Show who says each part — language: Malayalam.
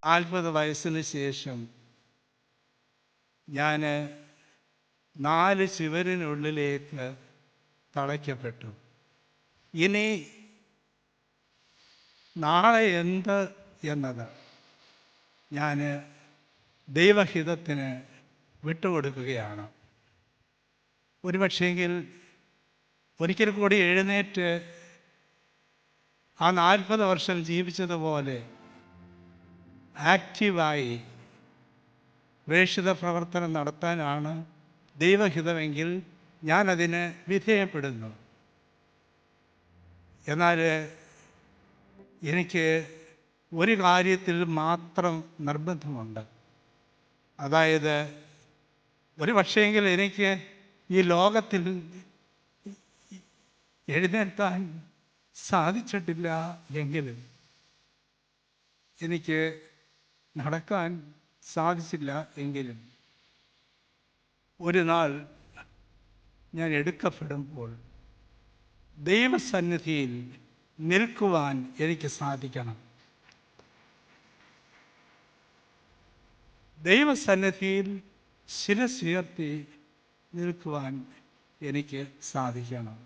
Speaker 1: 40 വയസ്സിന് ശേഷം ഞാൻ 4 ചുവരിനുള്ളിലേക്ക് തളയ്ക്കപ്പെട്ടു. ഇനി നാളെ എന്ത് എന്നത് ഞാൻ ദൈവഹിതത്തിന് വിട്ടുകൊടുക്കുകയാണ്. ഒരുപക്ഷെങ്കിൽ ഒരിക്കൽ കൂടി എഴുന്നേറ്റ് ആ 40 വർഷം ജീവിച്ചതുപോലെ ആക്റ്റീവായി പ്രേക്ഷിത പ്രവർത്തനം നടത്താനാണ് ദൈവഹിതമെങ്കിൽ ഞാനതിന് വിധേയപ്പെടുന്നു. എന്നാൽ എനിക്ക് ഒരു കാര്യത്തിൽ മാത്രം നിർബന്ധമുണ്ട്. അതായത് ഒരു പക്ഷേങ്കിൽ എനിക്ക് ഈ ലോകത്തിൽ എഴുന്നേൽക്കാൻ സാധിച്ചിട്ടില്ല എങ്കിലും, എനിക്ക് നടക്കാൻ സാധിച്ചില്ല എങ്കിലും, ഒരു നാൾ ഞാൻ എടുക്കപ്പെടുമ്പോൾ ദൈവസന്നിധിയിൽ നിൽക്കുവാൻ എനിക്ക് സാധിക്കണം. ദൈവസന്നിധിയിൽ ശിരസ്സുയർത്തി നിൽക്കുവാൻ എനിക്ക് സാധിക്കണം.